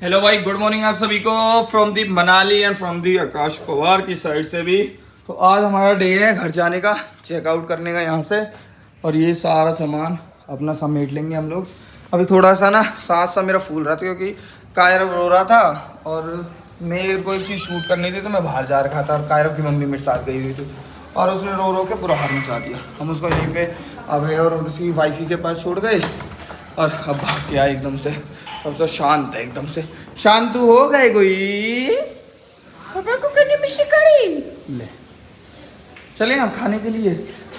Hello भाई, good morning आप सभी को from the Manali and from the Akash Pawar की साइड से भी। तो आज हमारा डे है घर जाने का, चेकआउट करने का यहाँ से। और ये सारा सामान अपना समेट लेंगे हम लोग। अभी थोड़ा सा ना सांस सा मेरा फूल रहा था क्योंकि कायरव रो रहा था और मेरे को एक चीज़ शूट करनी थी तो मैं बाहर जा रखा था और कायरव की मम्मी मेरे साथ गई हुई थी और उसने रो रो के बुरा हाल मचा दिया। हम उसको यहीं पे अभय और उसकी वाइफी के पास छोड़ गए और अब भाग के आए एकदम से। अब तो शांत है, एकदम से शांत हो गए। कोई पापा को करने में शिकारी ले चले हम खाने के लिए,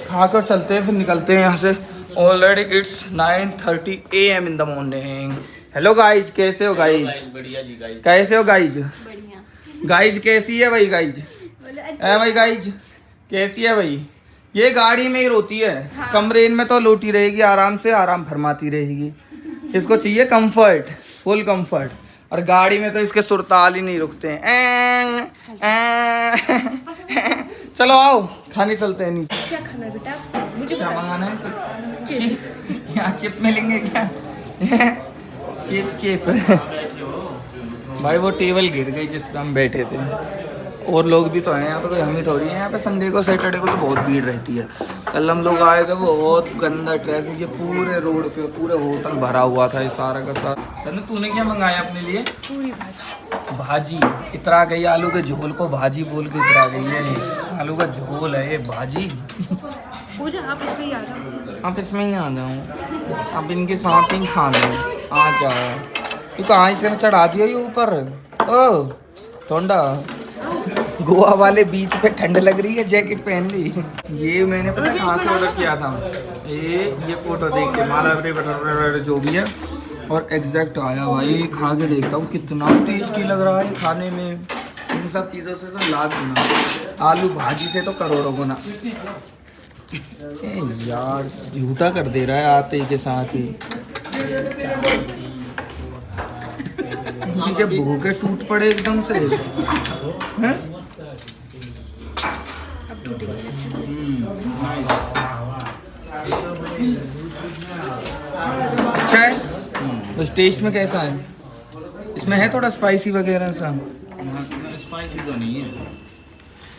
खाकर चलते हैं फिर निकलते हैं यहाँ से। Already it's 9:30 AM in the morning. Hello guys, कैसे हो गाइज? बढ़िया जी गाइज। कैसे हो गाइज? बढ़िया। गाइज कैसी है भाई? गाइज है भाई? गाइज कैसी है भाई? ये गाड़ी में ही रोती है। हाँ। कमरे में तो लोटी रहेगी, आराम से आराम फरमाती रहेगी। इसको चाहिए कंफर्ट, फुल कंफर्ट। और गाड़ी में तो इसके सुरताल ही नहीं रुकते हैं। चलो आओ खाने चलते हैं नीचे। क्या खाना है बेटा? मुझे क्या मंगाना है? यहाँ चिप मिलेंगे क्या? चिप भाई वो टेबल गिर गई जिस पे हम बैठे थे। और लोग भी तो हैं यहाँ पे, कोई हम ही थोड़ी है। यहाँ पे संडे को सैटरडे को तो बहुत भीड़ रहती है। कल हम लोग आए थे, वो बहुत गंदा ट्रैफिक, ये पूरे रोड पे पूरे होटल भरा हुआ था ये सारा का सारा। तनु तूने क्या मंगाया अपने लिए? पूरी भाजी। भाजी इतरा गई, आलू के झोल को भाजी बोल के इतरा गई है। आलू का झोल है ये भाजी। पूजा आप इसमें ही आ जाओ। आप इसमें ही आ जाओ, आप इनके साथ ही खा लो। आ जाओ। तू कहाँ से चढ़ा दिया ये ऊपर? ओ ठंडा, गोवा वाले बीच पे ठंड लग रही है, जैकेट पहन ली। ये मैंने पता कहाँ से ऑर्डर किया था, ये फोटो देख के माला बटर जो भी है और एग्जैक्ट आया भाई। खा के देखता हूँ कितना टेस्टी लग रहा है खाने में। इन सब चीज़ों से तो लाख गुना, आलू भाजी से तो करोड़ों गुना। यार झूठा कर दे रहा है आते ही के साथ ही। के भूखे टूट पड़े एकदम से हैं? अब टूटेंगे अच्छे से। अच्छा है बस। टेस्ट में कैसा है? इसमें है थोड़ा स्पाइसी वगैरह सा? स्पाइसी तो नहीं है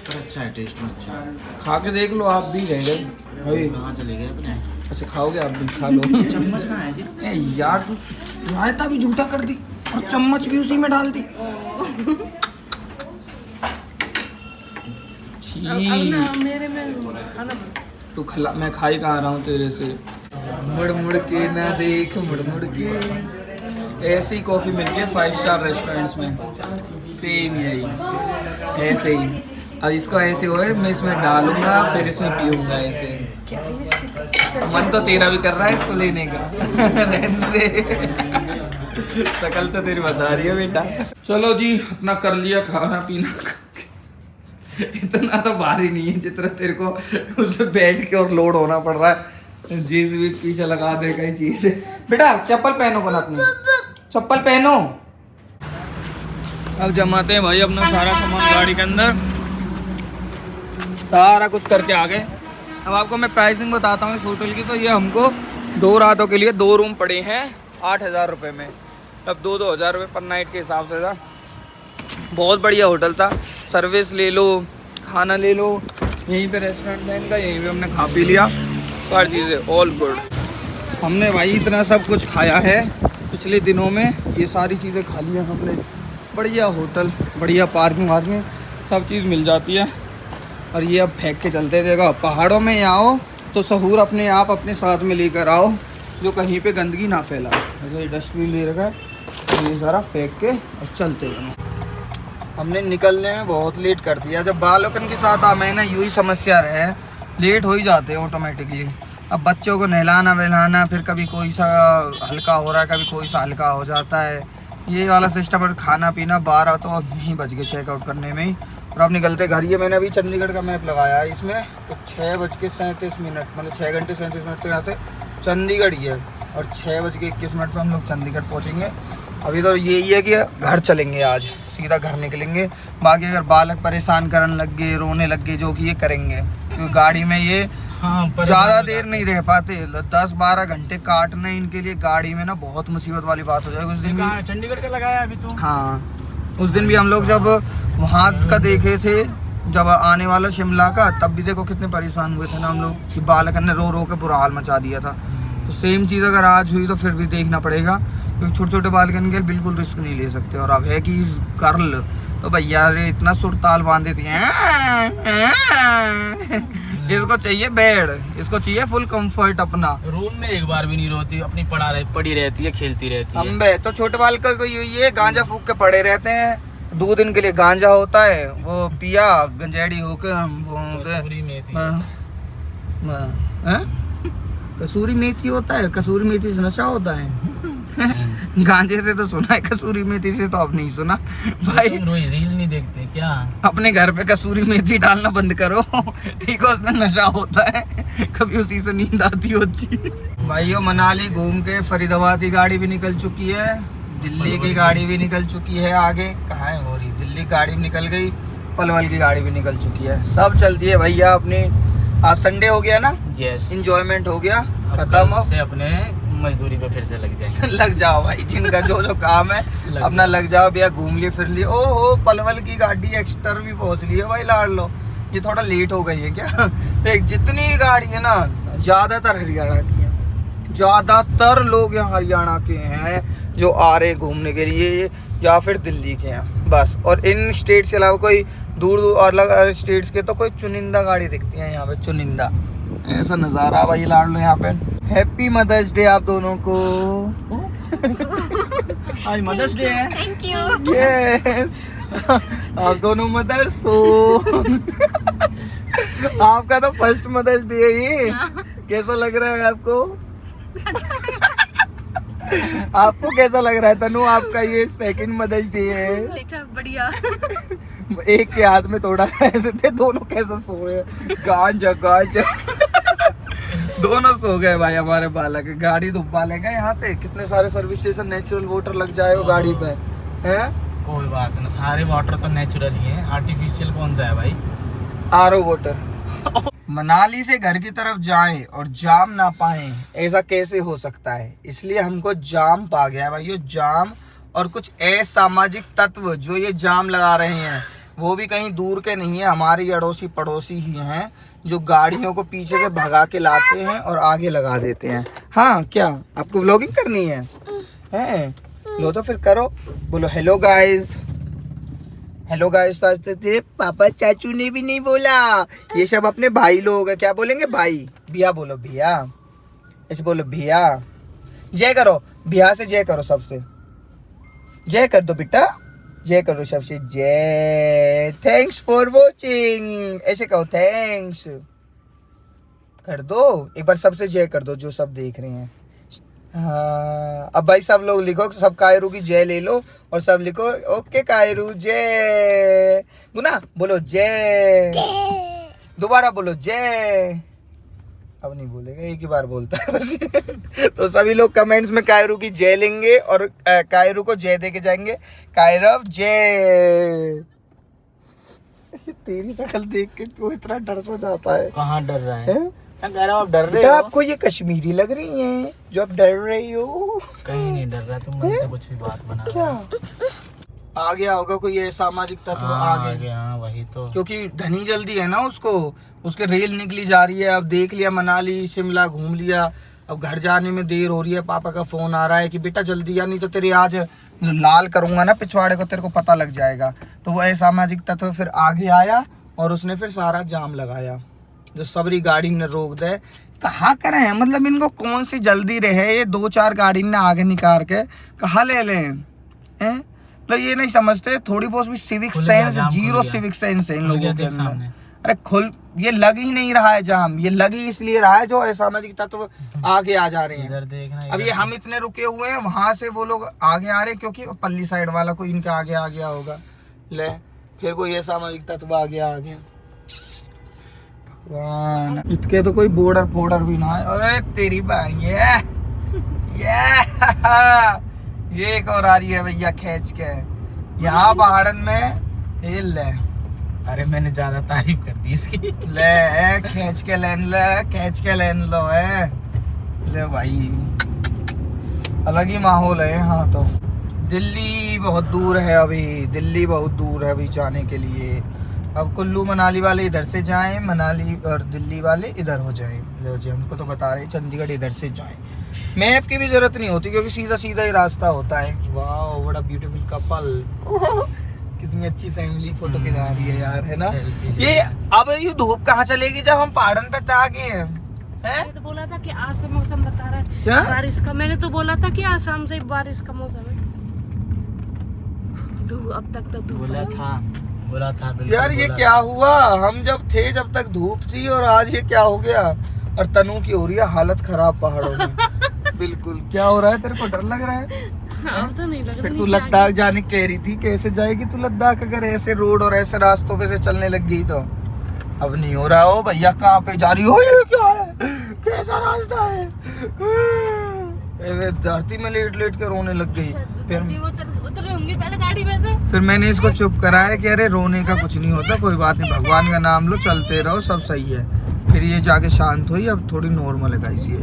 पर अच्छा है, टेस्ट में अच्छा है। खा के देख लो आप भी। रह गए भाई कहाँ चले गए अपने? अच्छा खाओगे आप भी? खा लो। चम्मच कहाँ है जी? यार तू रायता भी झूठा कर दी और चम्मच भी उसी में डाल दी। अब ना मेरे में खाना तू खिला, मैं खाई कहाँ रहा हूँ तेरे से। मुड़ मुड़ के ना देख, मुड़ मुड़ के। ऐसी कॉफी मिलती है 5 स्टार रेस्टोरेंट्स में, सेम यही ऐसे ही। अब इसको ऐसे हो मैं इसमें डालूंगा फिर इसमें पीऊंगा ऐसे। मन तो तेरा भी कर रहा है इसको लेने का। रहने दे, शकल तो तेरी बता रही है बेटा। चलो जी, अपना कर लिया खाना पीना। इतना तो भारी नहीं है जितना तेरे को उससे बैठ के और लोड होना पड़ रहा है। जीन्स भी पीछे लगा दे कई चीज। बेटा चप्पल पहनो को ना, अपनी चप्पल पहनो। अब जमाते हैं भाई अपना सारा सामान गाड़ी के अंदर। सारा कुछ करके आ गए। अब आपको मैं प्राइसिंग बताता हूँ इस होटल की। तो ये हमको 2 रातों के लिए 2 रूम पड़े हैं 8,000 रुपये में। अब 2-2 हज़ार रुपये पर नाइट के हिसाब से था। बहुत बढ़िया होटल था। सर्विस ले लो, खाना ले लो, यहीं पे रेस्टोरेंट था इनका, यहीं पे हमने खा पी लिया। सारी चीज़ें ऑल गुड। हमने भाई इतना सब कुछ खाया है पिछले दिनों में, ये सारी चीज़ें खा ली हैं हमने। बढ़िया होटल, बढ़िया पार्किंग वार्किंग सब चीज़ मिल जाती है। और ये अब फेंक के चलते देगा। पहाड़ों में आओ तो सहूर अपने आप अपने साथ में लेकर आओ, जो कहीं पे गंदगी ना फैलाए। ऐसे डस्टबिन ले रखा है, ये सारा फेंक के और चलते हैं। हमने निकलने में बहुत लेट कर दिया। जब बालकन के साथ मैं ना यूँ ही समस्या रहे, लेट हो ही जाते हैं ऑटोमेटिकली। अब बच्चों को नहलाना वहलाना, फिर कभी कोई सा हल्का हो रहा है, कभी कोई सा हल्का हो जाता है, ये वाला सिस्टम। और खाना पीना 12 तो अब नहीं बज गए चेकआउट करने में ही। और अब निकलते घर। ये मैंने अभी चंडीगढ़ का मैप लगाया है इसमें, तो 6:37 मतलब 6 घंटे 37 मिनट तो यहाँ से चंडीगढ़ ही है। और 6:21 पर हम लोग चंडीगढ़ पहुँचेंगे। अभी तो यही है कि घर चलेंगे, आज सीधा घर निकलेंगे। बाकी अगर बालक परेशान करने लग गए, रोने लग गए, जो कि ये करेंगे क्योंकि गाड़ी में ये हाँ, परेशान ज्यादा हो देर जाते नहीं रह पाते। 10-12 घंटे काटना इनके लिए गाड़ी में ना बहुत मुसीबत वाली बात हो जाएगी। उस दिन कहाँ चंडीगढ़ का लगाया अभी तो। हाँ, उस दिन भी हम लोग जब वहाँ का देखे थे, जब आने वाला शिमला का, तब भी देखो कितने परेशान हुए थे ना हम लोग कि बालक ने रो रो के बुरा हाल मचा दिया था। तो सेम चीज़ अगर आज हुई तो फिर भी देखना पड़ेगा, क्योंकि छोटे छोटे बालकन के बिल्कुल रिस्क नहीं ले सकते। और अब है कि इस गर्ल तो भैया रे इतना सुरताल बांध देती है। इसको चाहिए बेड, इसको चाहिए फुल कंफर्ट अपना। रूम में एक बार भी नहीं रोती, अपनी पड़ी रहती है, खेलती रहती है। अम्बे तो छोटे बालक को ये गांजा फूक के पड़े रहते हैं। 2 दिन के लिए गांजा होता है, वो पिया गंजेड़ी होके कसूरी मेथी कसूरी मेथी होता है। कसूरी मेथी से नशा होता है। गांजे से तो सुना है, कसूरी मेथी से तो अब नहीं सुना भाई। रील नहीं देखते क्या? अपने घर पे कसूरी मेथी डालना बंद करो, ठीक है, उसमें नशा होता है, कभी उसी से नींद आती हो अच्छी। भाइयों मनाली घूम के फरीदाबाद की गाड़ी भी निकल चुकी है, दिल्ली की गाड़ी भी निकल चुकी है। आगे कहाँ है हो रही, दिल्ली गाड़ी भी निकल गई, पलवल की गाड़ी भी निकल चुकी है। सब चलती है भैया अपनी। आज संडे हो गया ना, यस, इंजॉयमेंट हो गया, खत्म खत्म से अपने मजदूरी पे फिर से लग जाएंगे। लग जाओ भाई, जिनका जो जो काम है अपना लग जाओ भैया। घूम लिए फिर लिए। ओहो पलवल की गाड़ी एक्स्टर भी पहुंच ली है भाई लाड़ लो। ये थोड़ा लेट हो गई है क्या? देख जितनी गाड़ी है ना ज्यादातर हरियाणा की है, ज्यादातर लोग यहाँ हरियाणा के हैं जो आ रहे घूमने के लिए, या फिर दिल्ली के हैं बस। और इन स्टेट्स के अलावा कोई दूर दूर और अलग स्टेट्स के तो कोई चुनिंदा गाड़ी दिखती है यहाँ पे, चुनिंदा। ऐसा नज़ारा भाई लाड़ लो यहाँ पे। हैप्पी मदर्स डे आप दोनों को। आज मदर्स डे है। Thank you. यस, आप दोनों मदर्स हो। आपका तो फर्स्ट मदर्स डे है ये। कैसा लग रहा है आपको? आपको कैसा लग रहा है तनु? आपका ये सेकंड मदर्स डे है। बढ़िया। एक के हाथ में थोड़ा ऐसे थे, दोनों कैसे सो रहे हैं, गांजा गांजा। दोनों सो गए भाई हमारे बालक। गाड़ी धुपा लेगा यहाँ पे, कितने सारे सर्विस स्टेशन नेचुरल वाटर लग जाएगा गाड़ी पे हैं। कोई बात नहीं, सारे वाटर तो नेचुरल ही है, आर्टिफिशियल कौन सा है भाई? RO water. मनाली से घर की तरफ जाएं और जाम ना पाएं, ऐसा कैसे हो सकता है? इसलिए हमको जाम पा गया है भाई, ये जाम। और कुछ असामाजिक तत्व जो ये जाम लगा रहे हैं वो भी कहीं दूर के नहीं है, हमारे अड़ोसी पड़ोसी ही हैं, जो गाड़ियों को पीछे से भगा के लाते हैं और आगे लगा देते हैं। हाँ क्या आपको व्लॉगिंग करनी है? हैं? लो तो फिर करो, बोलो हेलो गाइस। हेलो गाइस तेरे पापा चाचू ने भी नहीं बोला। ये सब अपने भाई लोग हैं, क्या बोलेंगे भाई? भैया बोलो, भैया ऐसे बोलो, भैया। जय करो, भैया से जय करो, सबसे जय कर दो बेटा, जय करो सबसे, जय। थैंक्स फॉर वॉचिंग, ऐसे कहो, थैंक्स कर दो एक बार, सबसे जय कर दो जो सब देख रहे हैं। हाँ अब भाई सब लोग लिखो, सब कायरू की जय ले लो और सब लिखो ओके कायरू जय। गुना बोलो जय, दोबारा बोलो जय। अब नहीं बोलेगा, एक ही बार बोलता है बस। तो सभी लोग कमेंट्स में कायरू की जय लेंगे और कायरू को जय दे के जाएंगे, कायरव जय। तेरी शक्ल देख के क्यों इतना डर सा जाता है? कहाँ डर रहा है? मैं कह रहा हूँ आप डर रहे हो। आपको ये कश्मीरी लग रही है जो आप डर रही हो। कहीं नहीं डर रहा, तुम मन से कुछ भी बात बना क्या आ गया होगा कोई ये सामाजिक तत्व आ गया। हाँ वही तो, क्योंकि घनी जल्दी है ना उसको, उसके रेल निकली जा रही है। अब देख लिया मनाली शिमला घूम लिया, अब घर जाने में देर हो रही है। पापा का फोन आ रहा है कि बेटा जल्दी आ, नहीं तो तेरे आज लाल करूंगा ना पिछवाड़े को, तेरे को पता लग जाएगा। तो वो असामाजिक तत्व फिर आगे आया और उसने फिर सारा जाम लगाया, जो सबरी गाड़ी ने रोक दे। कहाँ करें, मतलब इनको कौन सी जल्दी रहे, ये 2-4 गाड़ी ने आगे निकाल के कहाँ ले लें हैं? तो ये नहीं समझते, थोड़ी बहुत भी civic sense, zero civic sense है इन लोगों के अंदर। अरे खुल, ये लग ही नहीं रहा है जाम, ये लग ही इसलिए रहा है जो असामाजिक तत्व आगे आ जा रहे हैं। इधर देखना, अब ये हम इतने रुके हुए हैं, वहां से वो लोग आगे आ रहे हैं क्योंकि पल्ली साइड वाला कोई इनके आगे आ गया होगा। ले फिर कोई असामाजिक तत्व आ गया। भगवान, इसके तो कोई बॉर्डर फोर्डर भी ना है। अरे तेरी भाई ये एक और आ रही है भैया खींच के यहाँ पहाड़न में। हिल अरे मैंने ज्यादा तारीफ कर दी इसकी। ले खींच के लेन लो है। ले भाई अलग ही माहौल है यहाँ तो। दिल्ली बहुत दूर है अभी जाने के लिए। अब कुल्लू मनाली वाले इधर से जाएं, मनाली और दिल्ली वाले इधर हो जाएं। लो जी हमको तो बता रहे चंडीगढ़ इधर से जाएं। मैप की भी जरूरत नहीं होती क्योंकि सीधा सीधा ही रास्ता होता है। वाह बड़ा ब्यूटीफुल कपल। कितनी अच्छी फैमिली फोटो खिंचा रही है यार, है ना। ये अब ये धूप कहाँ चलेगी जब हम पहाड़न पे आ गए हैं? मैंने तो बोला था कि आज से मौसम बता रहा है क्या? बारिश का। मैंने तो बोला था कि आज शाम से ही बारिश का मौसम है। अब तक तो धूप बोला था बिल्कुल यार ये बोला क्या था। हुआ? हम जब थे जब तक धूप थी और आज ये क्या हो गया? और तनु की हो रही है हालत खराब पहाड़ों में। बिल्कुल क्या हो रहा है? तेरे को डर लग रहा है? अब तो नहीं लग रहा। फिर तू लद्दाख जाने कह रही थी, कैसे जाएगी तू लद्दाख अगर ऐसे रोड और ऐसे रास्तों पे से चलने लग गई तो? अब नहीं हो रहा हो भैया, कहाँ पे जा रही हो? ये क्या है? कैसा रास्ता है? ऐसे धरती में लेट के रोने लग गई। फिर उतर होंगी पहले गाड़ी में से। फिर मैंने इसको चुप कराया कि अरे रोने का कुछ नहीं होता, कोई बात नहीं, भगवान का नाम लो, चलते रहो, सब सही है। फिर ये जाके शांत हुई, अब थोड़ी नॉर्मल है गाइस ये।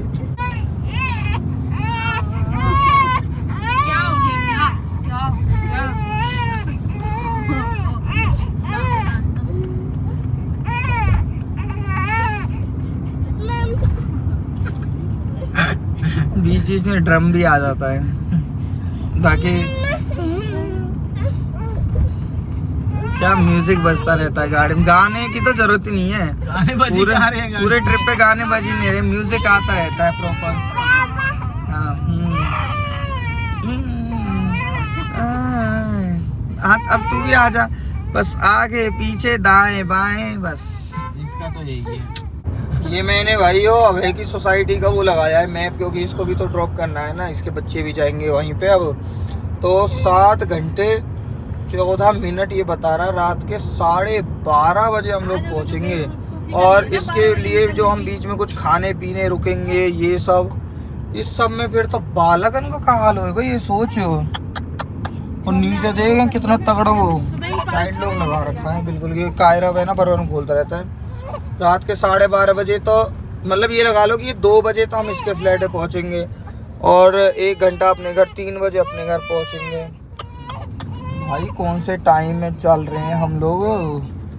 क्या हो गया? क्या? बीच में ड्रम भी आ जाता है। बाकी क्या म्यूजिक बजता रहता है गाड़ी में। गाने की तो जरूरत ही नहीं है, गाने बजी पूरे जा रहे हैं गाने। पूरे ट्रिप पे गाने बजी नहीं रहे, म्यूजिक आता रहता है प्रॉपर। हाँ, अब तू भी आ जा, बस आगे पीछे दाएं बाएं बस। इसका तो यही है। ये मैंने भाई अभय की सोसाइटी का वो लगाया है मैप, क्योंकि इसको भी तो ड्रॉप करना है ना, इसके बच्चे भी जाएंगे वहीं पे। अब तो 7 घंटे 14 मिनट ये बता रहा है, रात के 12:30 बजे हम लोग पहुंचेंगे। और इसके लिए जो हम बीच में कुछ खाने पीने रुकेंगे ये सब, इस सब में फिर तो बालकन का कहाँ हाल होगा ये सोचो। और नीचे देखें कितना तगड़ा वो साइड लोग लगा रखा है बिल्कुल। ये कायरा है ना, पर खोलता रहता है। रात के 12:30 बजे तो मतलब ये लगा लो कि 2 बजे तो हम इसके फ्लैट पे पहुंचेंगे और 1 घंटा अपने घर, 3 बजे अपने घर पहुंचेंगे। भाई कौन से टाइम में चल रहे हैं हम लोग।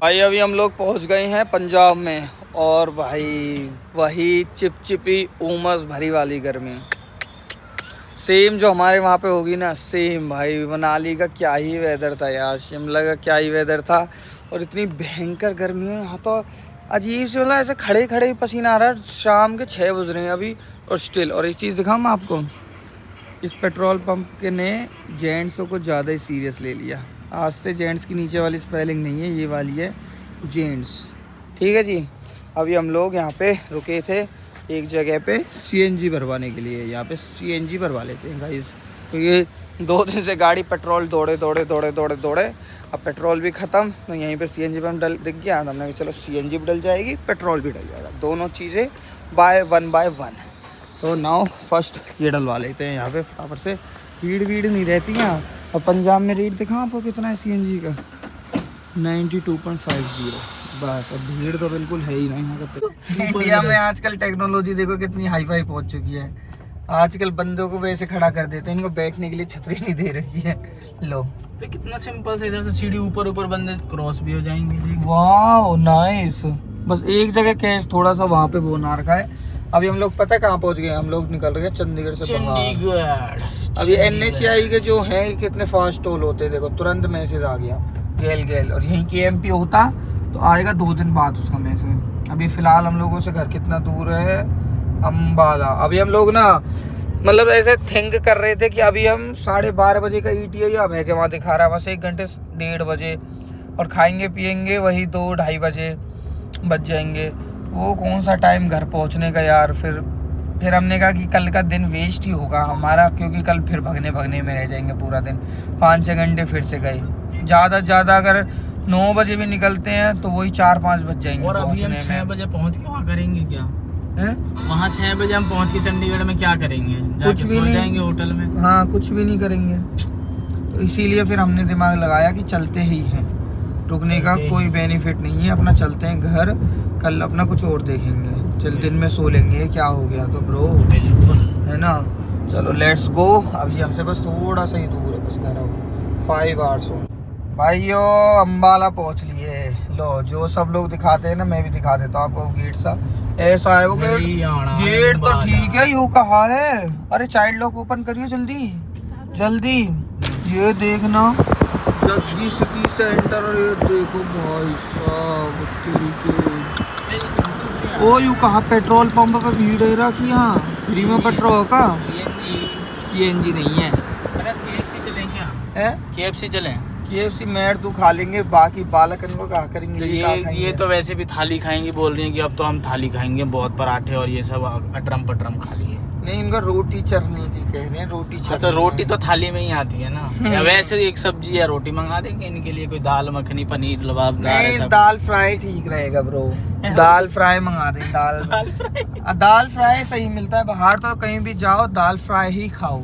भाई अभी हम लोग पहुंच गए हैं पंजाब में, और भाई वही चिपचिपी उमस भरी वाली गर्मी सेम जो हमारे वहाँ पे होगी ना, सेम। भाई मनाली का क्या ही वेदर था यार, शिमला का क्या ही वेदर था, और इतनी भयंकर गर्मी है यहाँ तो अजीब से, मतलब ऐसे खड़े खड़े ही पसीना आ रहा है। शाम के 6 बज रहे हैं अभी और स्टिल। और एक चीज़ दिखाऊँ मैं आपको, इस पेट्रोल पंप के ने जेंट्सों को ज़्यादा ही सीरियस ले लिया। आज से जेंट्स की नीचे वाली स्पेलिंग नहीं है, ये वाली है जेंट्स। ठीक है जी। अभी हम लोग यहाँ पे रुके थे एक जगह पे CNG भरवाने के लिए। यहाँ पे CNG भरवा लेते हैं गाइस, क्योंकि 2 दिन से गाड़ी पेट्रोल दौड़े। अब पेट्रोल भी ख़त्म, तो यहीं पे CNG पंप दिख गया, तो हमने कहा चलो CNG भी डल जाएगी, पेट्रोल भी डल जाएगा, दोनों चीज़ें बाय वन। तो नाउ फर्स्ट ये डलवा लेते हैं यहाँ पे फटाफट से। भीड़ नहीं रहती यहाँ। और पंजाब में रेट दिखा आपको कितना है CNG का, 92.50। बस अब भीड़ तो बिल्कुल है ही नहीं यहाँ का। इंडिया में आजकल टेक्नोलॉजी देखो कितनी हाई फाई पहुँच चुकी है। आजकल बंदों को वैसे खड़ा कर देते हैं, इनको बैठने के लिए छतरी नहीं दे रही है। लो तो कितना सिंपल से, इधर से सीढ़ी ऊपर बंदे क्रॉस भी हो जाएंगे। वाह नाइस। बस एक जगह कैश थोड़ा सा वहाँ पे वो ना रखा है। अभी हम लोग पता है कहाँ पहुँच गए, हम लोग निकल रहे हैं चंडीगढ़ से बाहर। अभी NHAI के जो है कितने फास्ट टोल होते हैं देखो, तुरंत मैसेज आ गया गेल। और यहीं KMP होता तो आएगा 2 दिन बाद उसका मैसेज। अभी फिलहाल हम लोगों से घर कितना दूर है, अम्बाला। अभी हम लोग ना मतलब ऐसे थिंक कर रहे थे कि अभी हम 12:30 बजे का ETA अब है कि वहाँ दिखा रहा है, बस 1 घंटे 1:30 बजे, और खाएंगे पियेंगे वही 2-2:30 बजे बच जाएंगे। वो कौन सा टाइम घर पहुँचने का यार। फिर हमने कहा कि कल का दिन वेस्ट ही होगा हमारा, क्योंकि कल फिर भगने में रह जाएंगे पूरा दिन। 5-6 घंटे फिर से गए, ज़्यादा से ज़्यादा अगर 9 बजे भी निकलते हैं तो वही 4-5 बज जाएंगे। और अभी हम 6 बजे पहुँच के वहाँ करेंगे क्या? हैं? वहाँ 6 बजे हम पहुँच के चंडीगढ़ में क्या करेंगे? कुछ भी नहीं, जाएंगे होटल में। हाँ कुछ भी नहीं करेंगे। तो इसीलिए फिर हमने दिमाग लगाया कि चलते ही हैं। रुकने का कोई बेनिफिट नहीं है। अपना चलते हैं घर, कल अपना कुछ और देखेंगे। चल दिन में सो लेंगे, क्या हो गया तो ब्रो, बिल्कुल है ना। चलो लेट्स गो। अभी हमसे बस थोड़ा सा ही दूर है, बस घर आओ 5 आवर्स हो भाइयों। अम्बाला पहुंच लिए। लो जो सब लोग दिखाते हैं ना, मैं भी दिखा देता हूँ आपको। गेट सा ऐसा है वो गेट। गेट तो ठीक है, यू कहाँ है? अरे चाइल्ड लॉक ओपन करिए जल्दी जल्दी। ये देखना जगदी सिटी सेंटर, ये देखो भाई साहब के। ओ यू कहाँ पेट्रोल पंप पे भीड़ है रखी, यहाँ फ्री में पेट्रोल का। सीएनजी नहीं है। KFC चलें क्या? है KFC चलें? KFC मैट तो खा लेंगे, बाकी बालकन को कहा करेंगे। तो ये तो वैसे भी थाली खाएंगे बोल रही हैं कि अब तो हम थाली खाएंगे, बहुत पराठे और ये सब अटरम पटरम खा लिए। नहीं, इनका रोटी चटनी थी, कह रहे हैं रोटी चटनी। तो रोटी तो थाली में ही आती है ना, या वैसे एक सब्जी या रोटी मंगा देंगे इनके लिए, कोई दाल मखनी पनीर लबाबदार। नहीं, दाल फ्राई ठीक रहेगा ब्रो। दाल फ्राई मंगा दें। दाल फ्राई सही मिलता है बाहर, तो कहीं भी जाओ दाल फ्राई ही खाओ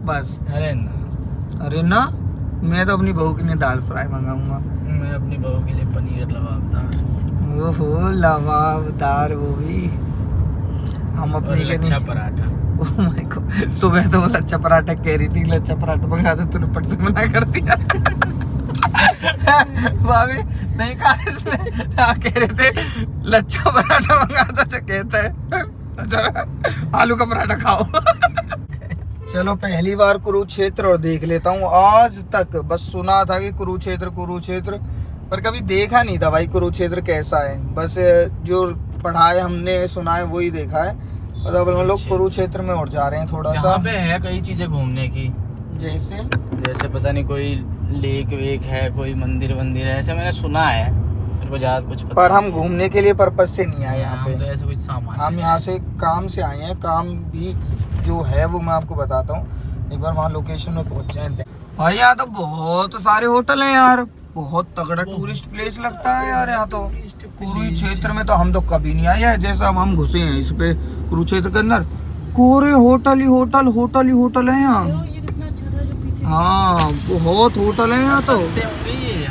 बस। अरे ना, मैं तो अपनी बहू के लिए दाल फ्राई मंगाऊंगा। मैं अपनी बहू के लिए पनीर लबाबदार। ओहो लबाबदार, वो भी हम अपनी के lachha paratha. Oh my God, सुबह तो वो लच्छा पराठा कह रही थी, लच्छा पराठा मंगा दे, तूने पट से मना कर दिया। भाभी नहीं कहा इसने, कह रहे थे लच्छा पराठा मंगा दो, तो कहता है अच्छा आलू का पराठा खाओ। चलो पहली बार कुरुक्षेत्र और देख लेता हूँ। आज तक बस सुना था कि कुरुक्षेत्र, पर कभी देखा नहीं था भाई कुरुक्षेत्र कैसा है। बस जो पढ़ा है हमने, सुना है, वही देखा है। और अब हम लोग कुरुक्षेत्र में और जा रहे हैं थोड़ा सा। यहाँ पे है कई चीजें घूमने की, जैसे पता नहीं कोई लेक वेक है, कोई मंदिर वंदिर है, ऐसे मैंने सुना है, मेरे को ज्यादा कुछ पता पर हम घूमने के लिए पर्पज से नहीं आए यहाँ पे। तो ऐसे कुछ सामान हम यहाँ से काम से आए हैं। काम भी जो है वो मैं आपको बताता हूँ, एक बार वहाँ लोकेशन में पहुँच जाए। भाई यहाँ तो बहुत सारे होटल हैं यार, बहुत तगड़ा टूरिस्ट प्लेस लगता है यार यहाँ तो। कुरुक्षेत्र में तो हम तो कभी नहीं आए हैं, जैसा हम घुसे हैं इस पे कुरुक्षेत्र के अंदर, पूरे होटल ही होटल है यहाँ। ये कितना अच्छा था जो पीछे। हाँ बहुत होटल है यहाँ तो।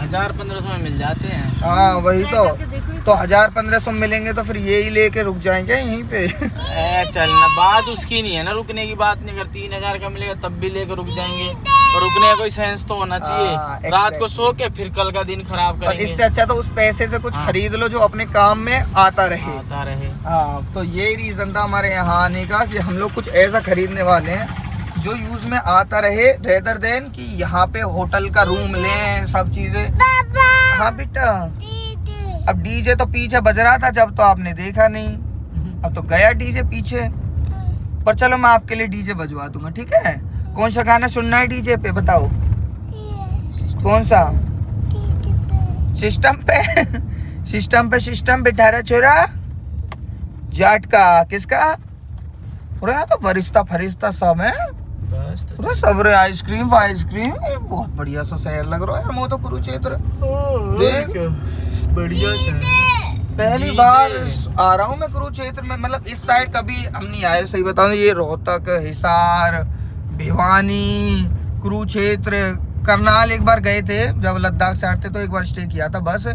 1000-1500 में मिल जाते हैं। हाँ वही ट्राई करके देखो। तो 1000-1500 मिलेंगे तो फिर यही लेके रुक जाएंगे यहीं पे। चलना बात उसकी नहीं है ना, रुकने की बात नहीं कर। 3000 का मिलेगा तब भी लेकर रुक जाएंगे, और रुकने का कोई सेंस तो होना चाहिए। रात को सो के फिर कल का दिन खराब करेंगे। इससे अच्छा तो उस पैसे से कुछ खरीद लो जो अपने काम में आता रहे। हाँ, तो यही रीजन था हमारे यहाँ आने का कि हम लोग कुछ ऐसा खरीदने वाले हैं जो यूज में आता रहे, रेदर देन कि यहाँ पे होटल का रूम लें, सब चीजें। हाँ बेटा, अब डीजे तो पीछे बज रहा था जब, तो आपने देखा नहीं, अब तो गया डीजे पीछे। पर चलो मैं आपके लिए डीजे बजवा दूंगा, ठीक है? कौन सा गाना सुनना है डीजे पे, बताओ कौन सा? सिस्टम पे बिठा रहा छोरा जाट का, किसका? पूरा यहाँ तो बरिस्ता फरिश्ता सब है, पूरा सब रे। आइसक्रीम बहुत बढ़िया सा शहर लग रहा है यार। वो तो कुरुक्षेत्र देख, बढ़िया पहली बार आ रहा हूँ मैं कुरुक्षेत्र में। मतलब इस साइड कभी हम नहीं आए, सही बताऊं। ये रोहतक, हिसार, भिवानी, कुरुक्षेत्र, करनाल एक बार गए थे जब लद्दाख से आते, तो एक बार स्टे किया था बस।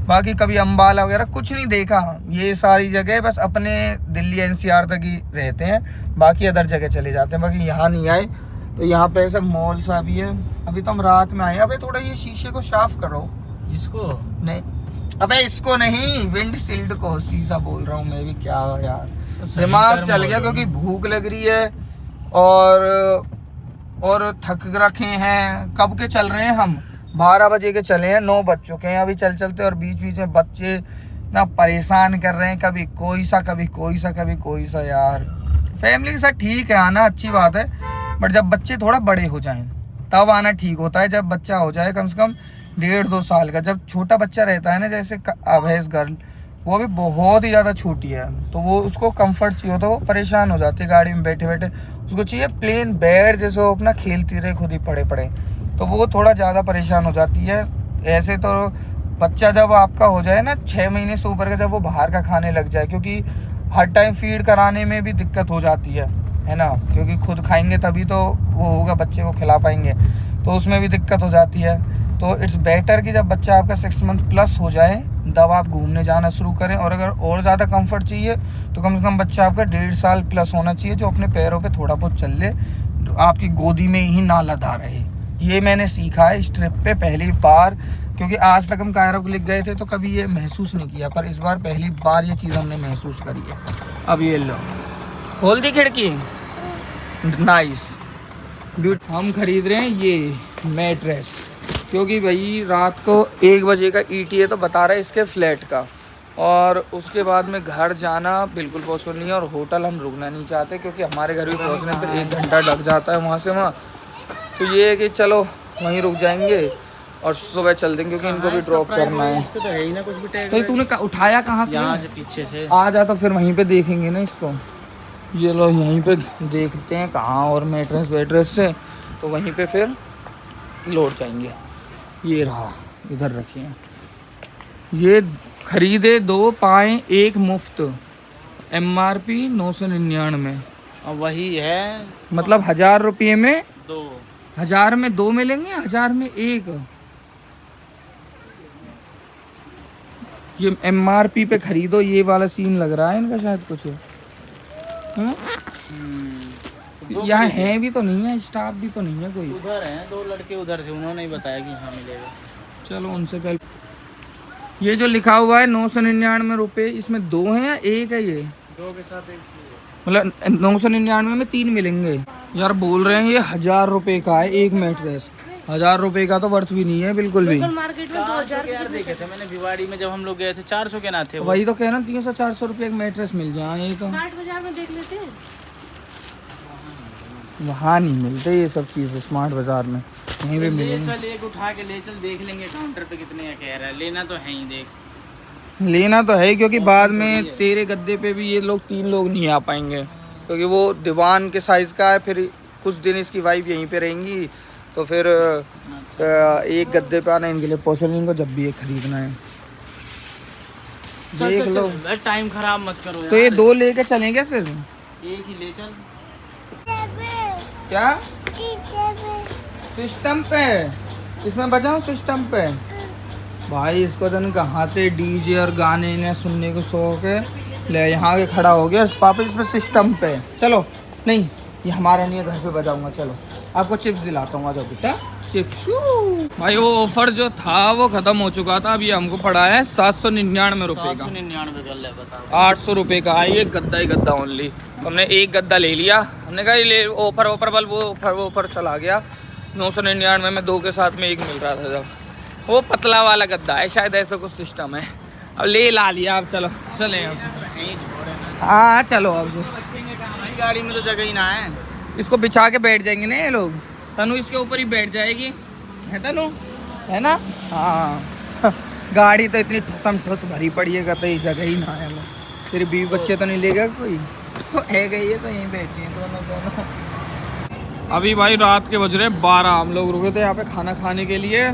बाकी कभी अम्बाला वगैरह कुछ नहीं देखा। ये सारी जगह बस अपने दिल्ली NCR तक ही रहते हैं, बाकी अदर जगह चले जाते हैं। बाकी यहाँ नहीं आए। तो यहाँ पे ऐसा मॉल सा भी है। अभी तो हम रात में आए। अबे थोड़ा ये शीशे को साफ करो। इसको नहीं, अबे इसको नहीं, विंड शील्ड को शीशा बोल रहा हूँ मैं भी। क्या यार दिमाग चल गया, क्योंकि भूख लग रही है और थक रखे हैं। कब के चल रहे हैं हम? 12 बजे के चले हैं, 9 बज चुके हैं अभी चलते। और बीच में बच्चे ना परेशान कर रहे हैं, कभी कोई सा यार। फैमिली के साथ ठीक है आना, अच्छी बात है, बट जब बच्चे थोड़ा बड़े हो जाएं तब आना ठीक होता है। जब बच्चा हो जाए कम से कम 1.5-2 साल का, जब छोटा बच्चा रहता है ना, जैसे अभेस गर्ल, वो भी बहुत ही ज़्यादा छोटी है, तो वो उसको कंफर्ट चाहिए होता है, वो परेशान हो जाती है गाड़ी में बैठे बैठे। उसको चाहिए प्लेन बेड, जैसे वो अपना खेलती रहे, खुद ही पड़े, तो वो थोड़ा ज़्यादा परेशान हो जाती है। ऐसे तो बच्चा जब आपका हो जाए ना 6 महीने से ऊपर का, जब वो बाहर का खाने लग जाए, क्योंकि हर टाइम फीड कराने में भी दिक्कत हो जाती है ना, क्योंकि खुद खाएंगे तभी तो वो होगा, बच्चे को खिला पाएंगे, तो उसमें भी दिक्कत हो जाती है। तो इट्स बेटर कि जब बच्चा आपका 6 मंथ प्लस हो जाए तब आप घूमने जाना शुरू करें। और अगर और ज़्यादा कंफर्ट चाहिए तो कम से कम बच्चा आपका 1.5 साल प्लस होना चाहिए, जो अपने पैरों पे थोड़ा बहुत चल ले, आपकी गोदी में ही ना लदा रहे। ये मैंने सीखा है इस ट्रिप पे पहली बार, क्योंकि आज तक हम कायरो क्लिक गए थे तो कभी ये महसूस नहीं किया, पर इस बार पहली बार ये चीज़ हमने महसूस करी है। अब ये लो, खोल दी खिड़की, नाइस ब्यूटी। हम खरीद रहे हैं ये मैट्रेस, क्योंकि भाई रात को 1 बजे का ETA तो बता रहा है इसके फ्लैट का, और उसके बाद में घर जाना बिल्कुल पॉसिबल नहीं है, और होटल हम रुकना नहीं चाहते क्योंकि हमारे घर भी पहुंचने पर 1 घंटा लग जाता है वहाँ से वहाँ। तो ये है कि चलो वहीं रुक जाएंगे और सुबह चल देंगे, क्योंकि इनको भी ड्रॉप करना है। तो है ही ना कुछ भी टैग। तो तूने उठाया कहाँ से? यहाँ से पीछे से आ जा, तो फिर वहीं पे देखेंगे ना इसको। ये लो यहीं पे देखते हैं कहाँ, और मैट्रेस वेट्रेस से तो वहीं पे फिर लौट जाएंगे। ये रहा, इधर रखिए। ये खरीदे 2 पाएँ 1 मुफ्त, MRP 999। अब वही है, मतलब 1000 रुपये में 2। 1000 में 2 मिलेंगे, 1000 में 1। ये MRP पे खरीदो, ये वाला सीन लग रहा है इनका शायद कुछ। हाँ? यहाँ है भी तो नहीं है, स्टाफ भी तो नहीं है कोई। उधर हैं 2 लड़के, उधर थे, उन्होंने ही बताया कि हाँ मिलेगा। चलो उनसे पहले, ये जो लिखा हुआ है 999 रुपये, इसमें 2 हैं या 1 है? ये 2 के साथ 1 मतलब 999 में 3 मिलेंगे। यार बोल रहे हैं ये 1000 रुपये का है एक मैट्रेस। 1000 रुपये का तो वर्थ भी नहीं है बिल्कुल भी। मार्केट में 2000 यार देखे थे मैंने भिवाड़ी में, जब हम लोग गए थे 400 के ना थे। वही तो कहना, 300-400 रुपये एक मैट्रेस मिल जाए। ये तो 8 बाजार में देख लेते हैं, वहाँ नहीं मिलते ये सब चीज़ स्मार्ट बाजार में, यहीं पे ले मिलेंगे। चल, एक उठा के ले चल, देख लेंगे काउंटर पे कितने का कह रहा है। लेना तो है ही, देख लेना तो है, क्योंकि बाद में तेरे गद्दे पे भी ये लोग 3 लोग नहीं आ पाएंगे, क्योंकि वो दीवान के साइज़ का है। फिर कुछ दिन इसकी वाइफ यहीं पे रहेंगी, तो फिर एक गद्दे पे आना इनके लिए पॉसिबल नहीं, इनको जब भी ये खरीदना है। देख लो, टाइम खराब मत करो तो ये 2 लेके चलेंगे फिर। एक ही ले चल। क्या सिस्टम पे, इसमें बजाऊं सिस्टम पे? भाई इसको तो कहाँ से डीजे और गाने इन्हें सुनने को शौक है, ले यहाँ के खड़ा हो गया पापा इसमें सिस्टम पे। चलो नहीं, ये हमारा नहीं है, घर पे बजाऊंगा। चलो आपको चिप्स दिलाता हूँ, आ जाओ बेटा, चिप्स। भाई वो ऑफर जो था वो खत्म हो चुका था, अब ये हमको पड़ा है 799 रुपये का। 799 कर ले, बता। 800 रुपये का है ये गद्दा ही गद्दा ओनली। हमने एक गद्दा ले लिया, हमने कहा ये ऑफर बल वो ऑफर चला गया। 999 में 2 के साथ में 1 मिल रहा था। जब वो पतला वाला गद्दा है शायद, ऐसा कुछ सिस्टम है। अब ले ला लिया, अब चलो चले। हाँ चलो, अब गाड़ी में तो जगह ही ना है। इसको बिछा के बैठ जाएंगे ना ये लोग। तनु इसके ऊपर ही बैठ जाएगी, है तनु, है ना? हाँ गाड़ी तो इतनी ठसम ठस भरी पड़ी है, कहते जगह ही ना है। तेरे बीवी बच्चे तो नहीं लेगा कोई? तो है गई है, तो यहीं बैठी हैं दोनों। अभी भाई रात के बज रहे 12, हम लोग रुके थे यहाँ पे खाना खाने के लिए।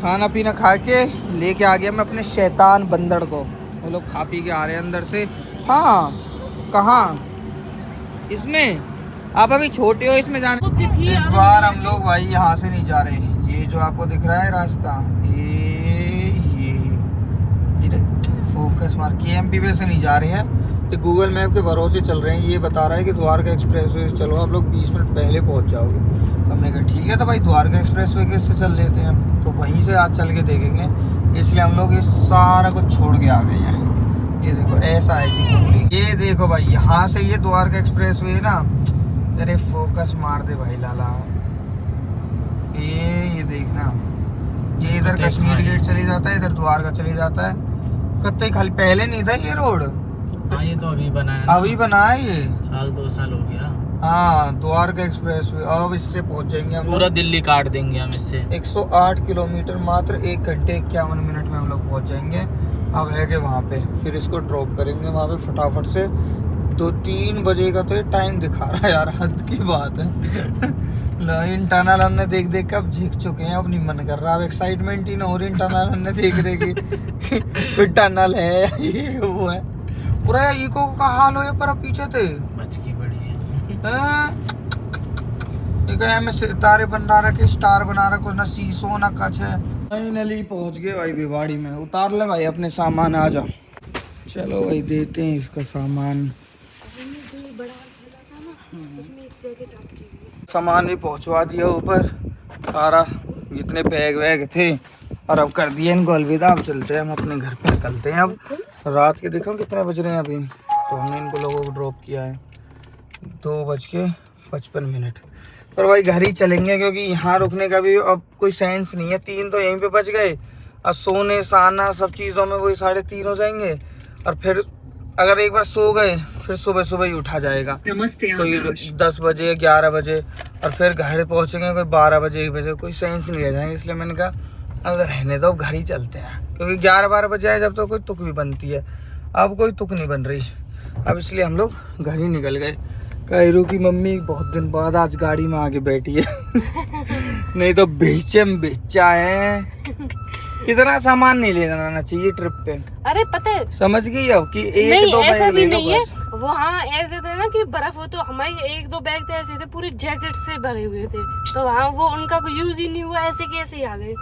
खाना पीना खा के लेके आ गया मैं अपने शैतान बंदर को। वो लोग खा पी के आ रहे हैं अंदर से। हाँ कहाँ? इसमें आप अभी छोटे हो, इसमें जाने। इस बार हम लोग भाई यहाँ से नहीं जा रहे। ये जो आपको दिख रहा है रास्ता, ये फोकस मार KMP वे से नहीं जा रहे हैं, ये गूगल मैप के भरोसे चल रहे हैं। ये बता रहा है कि द्वारका एक्सप्रेस वे से चलो, आप लोग 20 मिनट पहले पहुँच जाओगे। तो हमने कहा ठीक है, तो भाई द्वारका एक्सप्रेस वे से चल लेते हैं, तो वहीं से आज चल के देखेंगे। इसलिए हम लोग ये सारा कुछ छोड़ के आ गए हैं। ये देखो ऐसा है जी, ये देखो भाई यहाँ से ये द्वारका एक्सप्रेस वे है ना। अरे फोकस मार दे भाई लाला, ये देखना, ये इधर कश्मीर गेट चले जाता है, इधर द्वारका चले जाता है। कत्ते खाली पहले नहीं था ये रोड। हाँ ये तो अभी बना है, अभी बना है ये, 1-2 साल हो गया। हाँ द्वारका एक्सप्रेस वे। अब इससे पहुंच जाएंगे हम, पूरा दिल्ली काट देंगे हम इससे। 108 किलोमीटर, मात्र 1 घंटे 51 मिनट में हम लोग पहुंच जाएंगे। अब है कि वहाँ पे फिर इसको ड्रॉप करेंगे वहाँ पे फटाफट से। 2-3 बजे का तो ये टाइम दिखा रहा है यार, हद की बात है। इन टनल हमने देख देख के अब झिक चुके हैं, अब नहीं मन कर रहा, अब एक्साइटमेंट ही ना हो रही। टनल हमने देख रहे कि कोई टनल है, ये वो है। पूरा इको का हाल हो पर अब पीछे थे बच की बड़ी है। में सितारे बना रखे, स्टार बना रखो, ना शीशो ना कछ है। फाइनली पहुंच गए भाई भिवाड़ी में। उतार ले भाई अपने सामान, आ जा। चलो भाई देते हैं इसका सामान। सामान भी पहुंचवा दिया ऊपर सारा, जितने बैग वैग थे, और अब कर दिए इनको अलविदा। अब चलते हैं हम अपने घर पे, निकलते हैं अब। रात के देखो कितने बज रहे हैं अभी। तो हमने इनको लोगों को ड्रॉप किया है 2:55। पर भाई घर ही चलेंगे, क्योंकि यहाँ रुकने का भी अब कोई सेंस नहीं है। 3 तो यहीं पे बच गए, और सोने साना सब चीज़ों में वही 3:30 हो जाएंगे। और फिर अगर एक बार सो गए फिर सुबह सुबह ही उठा जाएगा, कोई 10 बजे 11 बजे, और फिर घर पहुँचेंगे कोई 12 बजे 1 बजे, कोई सेंस नहीं रह जाएंगे। इसलिए मैंने कहा अब रहने दो, घर ही चलते हैं, क्योंकि 11-12 बजे आए जब तो कोई तुक भी बनती है, अब कोई तुक नहीं बन रही। अब इसलिए हम लोग घर ही निकल गए। कायरू की मम्मी बहुत दिन बाद आज गाड़ी में आके बैठी है नहीं तो बेचा है। इतना सामान नहीं ले जाना चाहिए ट्रिप पे। अरे पता है, समझ गई अब कि एक नहीं, दो ऐसा बैग भी ले लो नहीं है। बस। वहाँ ऐसे थे ना कि बर्फ हो, तो हमारे 1-2 बैग थे ऐसे थे, पूरी जैकेट से भरे हुए थे, तो वहाँ वो उनका कोई यूज ही नहीं हुआ, ऐसे कैसे ही आ गए।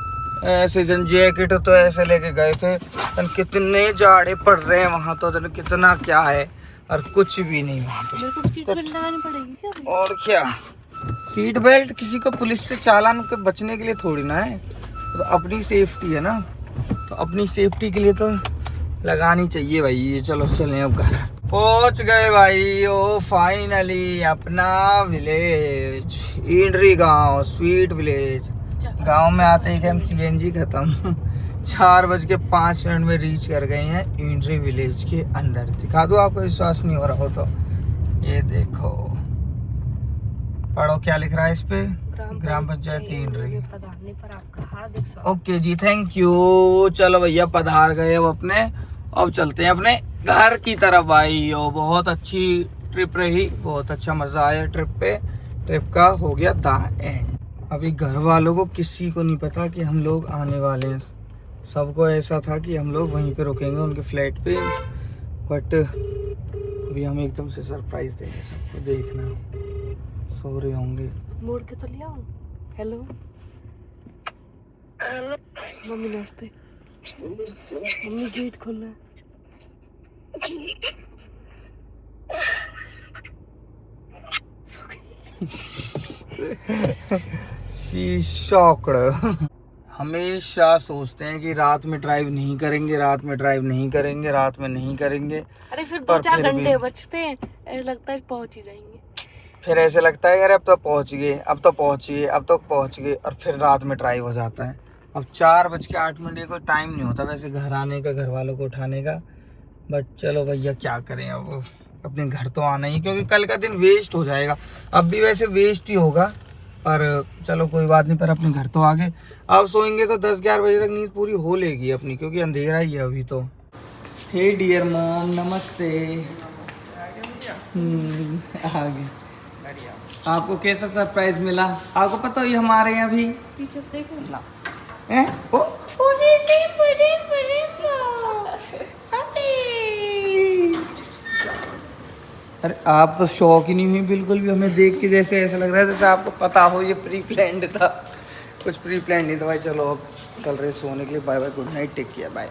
ऐसे जन जैकेट तो ऐसे लेके गए थे, कितने जाड़े पड़ रहे हैं वहाँ, तो कितना क्या है, और कुछ भी नहीं वहाँ पे। मेरे को सीट बेल्ट लगानी पड़ेगी क्या? और क्या, सीट बेल्ट किसी को पुलिस से चालान के बचने के लिए थोड़ी ना है, तो अपनी सेफ्टी है ना, तो अपनी सेफ्टी के लिए तो लगानी चाहिए भाई। ये चलो चलें अब घर। पहुंच गए भाई ओ फाइनली अपना विलेज, इंड्री गांव, स्वीट विलेज। गांव में आते ही हम सीएनजी खत्म 4:05 में रीच कर गए हैं इंड्री विलेज के अंदर। दिखा दो, आपको विश्वास नहीं हो रहा हो तो ये देखो, पढ़ो क्या लिख रहा है इस पे, ग्राम पंचायत इंड्री। पधारने पर आपका हार्दिक स्वागत। ओके जी, थैंक यू। चलो भैया पधार गए अब अपने, अब चलते हैं अपने घर की तरफ भाई। और बहुत अच्छी ट्रिप रही, बहुत अच्छा मजा आया ट्रिप पे। ट्रिप का हो गया द एंड। अभी घर वालों को किसी को नहीं पता कि हम लोग आने वाले हैं। सबको ऐसा था कि हम लोग वहीं पे रुकेंगे उनके फ्लैट पे, बट अभी हम एकदम से सरप्राइज देंगे सबको। देखना, सो रहे होंगे। मोड़ के तो लिया। हेलो मम्मी, नमस्ते मम्मी, गेट खोलना है। She shocked. हमेशा सोचते हैं कि रात में ड्राइव नहीं करेंगे, रात में ड्राइव नहीं करेंगे, रात में नहीं करेंगे। अरे फिर पर 2-4 फिर घंटे भी बचते हैं, ऐसा लगता है पहुंच ही जाएंगे। फिर ऐसे लगता है यार अब तो पहुंच गए, अब तो पहुंच गए, अब तो पहुंच गए, और फिर रात में ड्राइव हो जाता है। अब 4:08 कोई टाइम नहीं होता वैसे घर आने का, घर वालों को उठाने का, बट चलो भैया क्या करें, अब अपने घर तो आना ही, क्योंकि कल का दिन वेस्ट हो जाएगा। अब भी वैसे वेस्ट ही होगा, पर चलो कोई बात नहीं, पर अपने घर तो आ गए। अब सोएंगे तो 10-11 बजे तक नींद पूरी हो लेगी अपनी, क्योंकि अंधेरा ही है अभी तो। हे डियर मॉम, नमस्ते। आ गए। आपको कैसा सरप्राइज मिला? आपको पता है हमारे यहाँ भी पीछे देखो ना। ओ अरे आप तो शौक ही नहीं हुई बिल्कुल भी हमें देख के, जैसे ऐसा लग रहा है जैसे आपको पता हो ये प्री प्लान्ड था। कुछ प्री प्लान नहीं था भाई। चलो अब चल रहे सोने के लिए। Bye bye, good night, take care, bye.